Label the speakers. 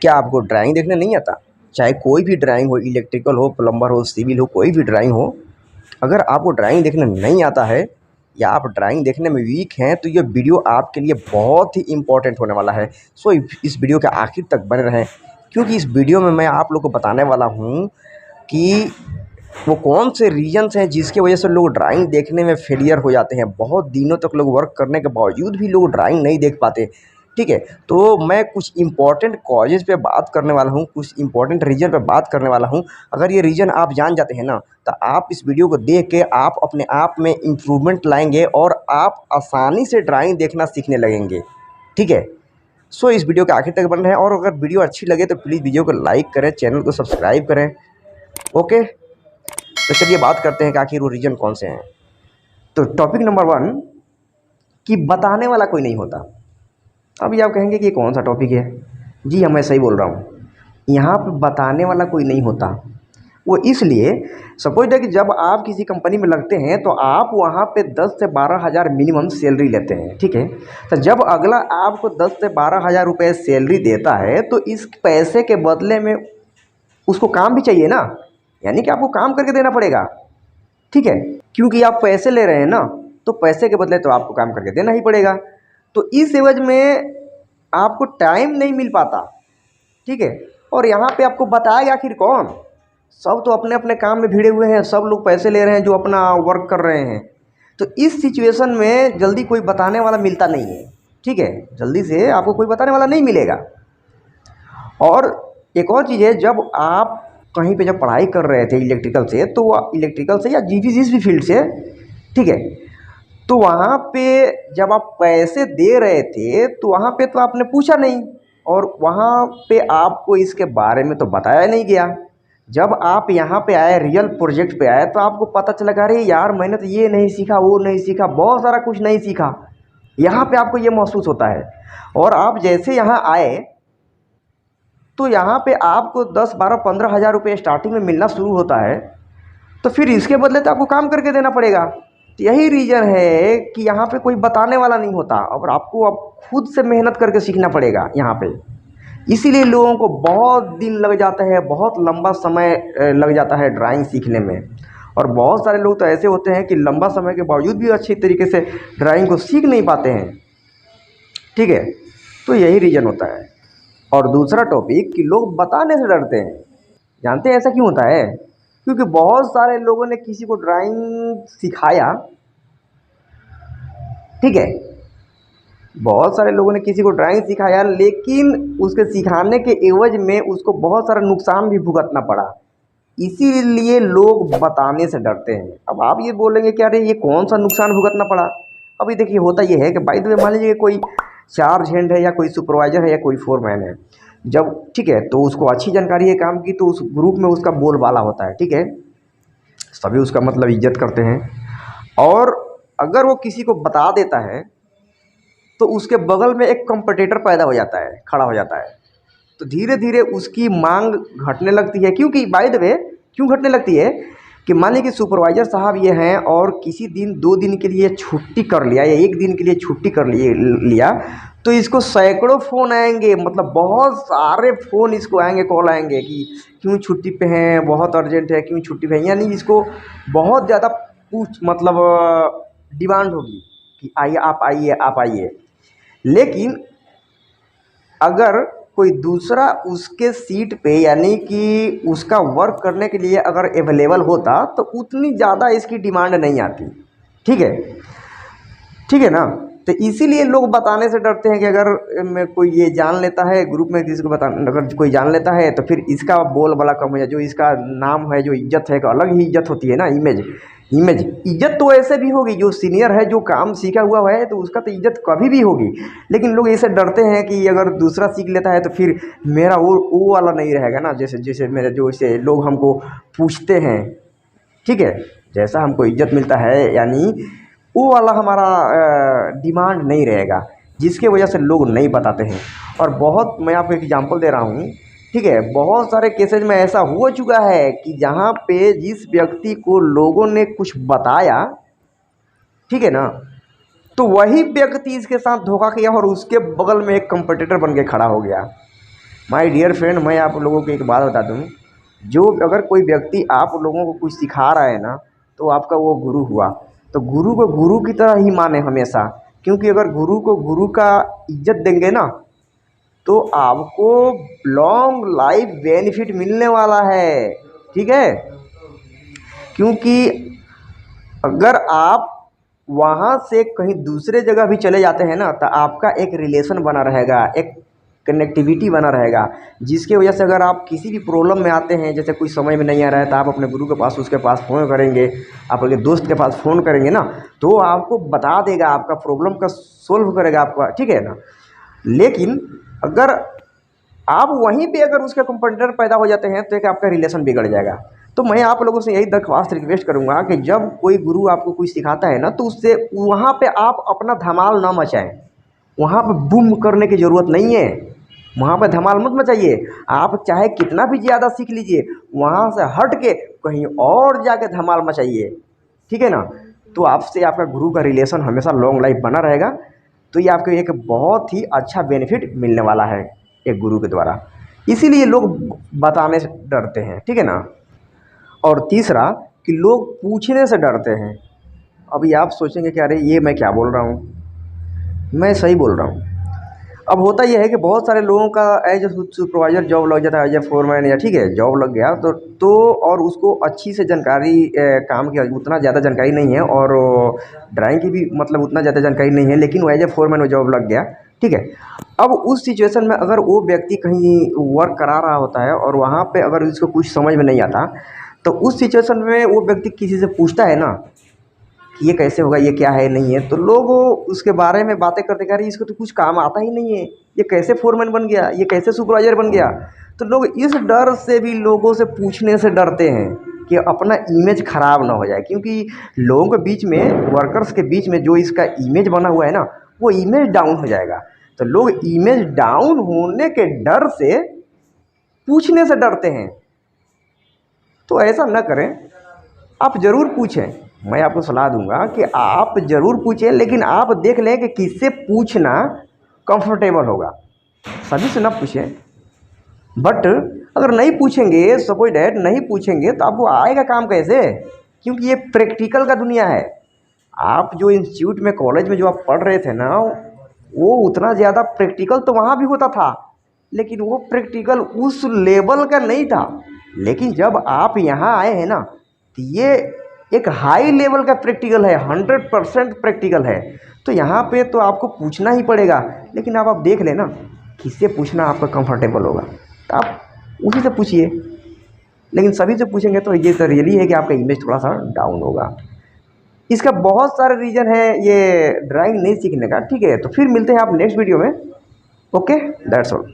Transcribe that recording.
Speaker 1: क्या आपको ड्राइंग देखने नहीं आता? चाहे कोई भी ड्राइंग हो, इलेक्ट्रिकल हो, प्लम्बर हो, सिविल हो, कोई भी ड्राइंग हो, अगर आपको ड्राइंग देखने नहीं आता है या आप ड्राइंग देखने में वीक हैं, तो ये वीडियो आपके लिए बहुत ही इम्पोर्टेंट होने वाला है। सो इस वीडियो के आखिर तक बने रहें, क्योंकि इस वीडियो में मैं आप लोग को बताने वाला हूँ कि वो कौन से रीजन्स हैं जिसकी वजह से लोग ड्राइंग देखने में फेलियर हो जाते हैं। बहुत दिनों तक लोग वर्क करने के बावजूद भी लोग ड्राइंग नहीं देख पाते। ठीक है, तो मैं कुछ इम्पॉर्टेंट कॉजेज़ पे बात करने वाला हूँ, कुछ इम्पॉर्टेंट रीजन पे बात करने वाला हूँ। अगर ये रीजन आप जान जाते हैं ना, तो आप इस वीडियो को देख के आप अपने आप में इम्प्रूवमेंट लाएंगे और आप आसानी से ड्राइंग देखना सीखने लगेंगे। ठीक है, सो इस वीडियो के आखिर तक बने रहें, और अगर वीडियो अच्छी लगे तो प्लीज़ वीडियो को लाइक करें, चैनल को सब्सक्राइब करें। ओके, तो चलिए बात करते हैं कि आखिर वो रीजन कौन से हैं। तो टॉपिक नंबर 1 कि बताने वाला कोई नहीं होता। अभी आप कहेंगे कि ये कौन सा टॉपिक है? जी हाँ, मैं सही बोल रहा हूँ। यहाँ पे बताने वाला कोई नहीं होता। वो इसलिए, सपोज दैट कि जब आप किसी कंपनी में लगते हैं तो आप वहाँ पे 10 से 12 हज़ार मिनिमम सैलरी लेते हैं। ठीक है, तो जब अगला आपको 10 से 12 हज़ार रुपये सैलरी देता है तो इस पैसे के बदले में उसको काम भी चाहिए ना, यानी कि आपको काम करके देना पड़ेगा। ठीक है, क्योंकि आप पैसे ले रहे हैं ना, तो पैसे के बदले तो आपको काम करके देना ही पड़ेगा। तो इस एवज में आपको टाइम नहीं मिल पाता। ठीक है, और यहाँ पे आपको बताएगा आखिर कौन? सब तो अपने अपने काम में भिड़े हुए हैं, सब लोग पैसे ले रहे हैं जो अपना वर्क कर रहे हैं। तो इस सिचुएशन में जल्दी कोई बताने वाला मिलता नहीं है। ठीक है, जल्दी से आपको कोई बताने वाला नहीं मिलेगा। और एक और चीज़ है, जब आप कहीं पे जब पढ़ाई कर रहे थे इलेक्ट्रिकल से, तो इलेक्ट्रिकल से या जिस भी फील्ड से, ठीक है, तो वहाँ पे जब आप पैसे दे रहे थे तो वहाँ पे तो आपने पूछा नहीं, और वहाँ पे आपको इसके बारे में तो बताया नहीं गया। जब आप यहाँ पे आए, रियल प्रोजेक्ट पे आए, तो आपको पता चला कि अरे यार, मैंने तो ये नहीं सीखा, वो नहीं सीखा, बहुत सारा कुछ नहीं सीखा। यहाँ पे आपको ये महसूस होता है। और आप जैसे यहाँ आए तो यहाँ पे आपको 10, 12, 15 हज़ार रुपये स्टार्टिंग में मिलना शुरू होता है, तो फिर इसके बदले तो आपको काम करके देना पड़ेगा। तो यही रीज़न है कि यहाँ पे कोई बताने वाला नहीं होता, और आपको अब खुद से मेहनत करके सीखना पड़ेगा यहाँ पे। इसीलिए लोगों को बहुत दिन लग जाता है, बहुत लंबा समय लग जाता है ड्राइंग सीखने में। और बहुत सारे लोग तो ऐसे होते हैं कि लंबा समय के बावजूद भी अच्छी तरीके से ड्राइंग को सीख नहीं पाते हैं। ठीक है, तो यही रीज़न होता है। और दूसरा टॉपिक कि लोग बताने से डरते हैं। जानते हैं ऐसा क्यों होता है? क्योंकि बहुत सारे लोगों ने किसी को ड्राइंग सिखाया। ठीक है, बहुत सारे लोगों ने किसी को ड्राइंग सिखाया, लेकिन उसके सिखाने के एवज में उसको बहुत सारा नुकसान भी भुगतना पड़ा। इसीलिए लोग बताने से डरते हैं। अब आप ये बोलेंगे कि अरे ये कौन सा नुकसान भुगतना पड़ा? अभी देखिए, होता ये है कि बाय द वे, मान लीजिए कोई चार्ज हैंड है या कोई सुपरवाइजर है या कोई फोरमैन है, जब, ठीक है, तो उसको अच्छी जानकारी है काम की, तो उस ग्रुप में उसका बोलबाला होता है। ठीक है, सभी उसका मतलब इज्जत करते हैं। और अगर वो किसी को बता देता है तो उसके बगल में एक कॉम्पिटिटर पैदा हो जाता है, खड़ा हो जाता है। तो धीरे धीरे उसकी मांग घटने लगती है। क्योंकि बाय द वे, क्यों घटने लगती है कि मान लीजिए कि सुपरवाइजर साहब ये हैं और किसी दिन 2 दिन के लिए छुट्टी कर लिया या 1 दिन के लिए छुट्टी कर लिया, तो इसको सैकड़ों फ़ोन आएंगे, मतलब बहुत सारे फ़ोन इसको आएंगे, कॉल आएंगे कि क्यों छुट्टी पे हैं, बहुत अर्जेंट है, क्यों छुट्टी पे हैं। यानी इसको बहुत ज़्यादा मतलब डिमांड होगी कि आइए, आप आइए, आप आइए। लेकिन अगर कोई दूसरा उसके सीट पे, यानी कि उसका वर्क करने के लिए अगर अवेलेबल होता, तो उतनी ज़्यादा इसकी डिमांड नहीं आती। ठीक है, ठीक है ना? तो इसीलिए लोग बताने से डरते हैं कि अगर मैं कोई ये जान लेता है ग्रुप में, किसी को बता, अगर कोई जान लेता है तो फिर इसका बोलबाला कम हो जाए, जो इसका नाम है, जो इज्जत है, एक अलग ही इज्जत होती है ना, इमेज। इज्जत तो ऐसे भी होगी, जो सीनियर है, जो काम सीखा हुआ है, तो उसका तो इज्जत कभी भी होगी। लेकिन लोग ऐसे डरते हैं कि अगर दूसरा सीख लेता है तो फिर मेरा वो वाला नहीं रहेगा ना, जैसे जैसे मेरे जो इसे लोग हमको पूछते हैं। ठीक है, जैसा हमको इज्जत मिलता है, यानी वो वाला हमारा डिमांड नहीं रहेगा, जिसके वजह से लोग नहीं बताते हैं। और बहुत, मैं आपको एग्जांपल दे रहा हूँ। ठीक है, बहुत सारे केसेज में ऐसा हो चुका है कि जहाँ पे जिस व्यक्ति को लोगों ने कुछ बताया, ठीक है ना, तो वही व्यक्ति इसके साथ धोखा किया और उसके बगल में एक कंपटीटर बन के खड़ा हो गया। माय डियर फ्रेंड, मैं आप लोगों को एक बात बता दूँ, जो अगर कोई व्यक्ति आप लोगों को कुछ सिखा रहा है ना, तो आपका वो गुरु हुआ। तो गुरु को गुरु की तरह ही माने हमेशा, क्योंकि अगर गुरु को गुरु का इज्जत देंगे ना, तो आपको लॉन्ग लाइफ बेनिफिट मिलने वाला है। ठीक है, क्योंकि अगर आप वहाँ से कहीं दूसरे जगह भी चले जाते हैं ना, तो आपका एक रिलेशन बना रहेगा, एक कनेक्टिविटी बना रहेगा, जिसकी वजह से अगर आप किसी भी प्रॉब्लम में आते हैं, जैसे कोई समझ में नहीं आ रहा है, तो आप अपने गुरु के पास, उसके पास फ़ोन करेंगे, आप अपने दोस्त के पास फ़ोन करेंगे ना, तो आपको बता देगा, आपका प्रॉब्लम का सोल्व करेगा आपका। ठीक है ना। लेकिन अगर आप वहीं पे अगर उसके कंपटीटर पैदा हो जाते हैं, तो एक आपका रिलेशन बिगड़ जाएगा। तो मैं आप लोगों से यही दरख्वास्त रिक्वेस्ट करूंगा कि जब कोई गुरु आपको कुछ सिखाता है ना, तो उससे वहाँ पे आप अपना धमाल ना मचाएं। वहाँ पे बूम करने की ज़रूरत नहीं है, वहाँ पे धमाल मत मचाइए। आप चाहे कितना भी ज़्यादा सीख लीजिए, वहाँ से हट के कहीं और जाके धमाल मचाइए। ठीक है ना। तो आपसे आपका गुरु का रिलेशन हमेशा लॉन्ग लाइफ बना रहेगा। तो ये आपको एक बहुत ही अच्छा बेनिफिट मिलने वाला है एक गुरु के द्वारा, इसीलिए लोग बताने से डरते हैं। ठीक है ना। और तीसरा, कि लोग पूछने से डरते हैं। अभी आप सोचेंगे कि अरे ये मैं क्या बोल रहा हूँ, मैं सही बोल रहा हूँ। अब होता यह है कि बहुत सारे लोगों का एज सुपरवाइज़र जॉब लग जाता है, एज ए फोरमैन, या ठीक है जॉब लग गया तो और उसको अच्छी से जानकारी काम की उतना ज़्यादा जानकारी नहीं है, और ड्राइंग की भी मतलब उतना ज़्यादा जानकारी नहीं है, लेकिन वो एज ए फोरमैन वो जॉब लग गया। ठीक है। अब उस सिचुएशन में अगर वो व्यक्ति कहीं वर्क करा रहा होता है और वहाँ पे अगर उसको कुछ समझ में नहीं आता, तो उस सिचुएशन में वो व्यक्ति किसी से पूछता है ना कि ये कैसे होगा, ये क्या है, नहीं है, तो लोग उसके बारे में बातें करते कि अरे इसको तो कुछ काम आता ही नहीं है, ये कैसे फोरमैन बन गया, ये कैसे सुपरवाइजर बन गया। तो लोग इस डर से भी लोगों से पूछने से डरते हैं कि अपना इमेज खराब ना हो जाए, क्योंकि लोगों के बीच में, वर्कर्स के बीच में जो इसका इमेज बना हुआ है ना, वो इमेज डाउन हो जाएगा। तो लोग इमेज डाउन होने के डर से पूछने से डरते हैं। तो ऐसा न करें, आप ज़रूर पूछें। मैं आपको सलाह दूंगा कि आप ज़रूर पूछें, लेकिन आप देख लें कि किससे पूछना कंफर्टेबल होगा। सभी से ना पूछें। बट अगर नहीं पूछेंगे, सपोज डैट नहीं पूछेंगे, तो आपको आएगा काम कैसे, क्योंकि ये प्रैक्टिकल का दुनिया है। आप जो इंस्टीट्यूट में, कॉलेज में जो आप पढ़ रहे थे ना, वो उतना ज़्यादा प्रैक्टिकल तो वहाँ भी होता था, लेकिन वो प्रैक्टिकल उस लेवल का नहीं था। लेकिन जब आप यहाँ आए हैं ना, तो ये एक हाई लेवल का प्रैक्टिकल है, 100% प्रैक्टिकल है। तो यहाँ पे तो आपको पूछना ही पड़ेगा। लेकिन अब आप देख लेना किससे पूछना आपका कंफर्टेबल होगा, तो आप उसी से पूछिए। लेकिन सभी से पूछेंगे तो ये तो रियली है कि आपका इमेज थोड़ा सा डाउन होगा। इसका बहुत सारे रीज़न है ये ड्राइंग नहीं सीखने का। ठीक है, तो फिर मिलते हैं आप नेक्स्ट वीडियो में। Okay, that's all.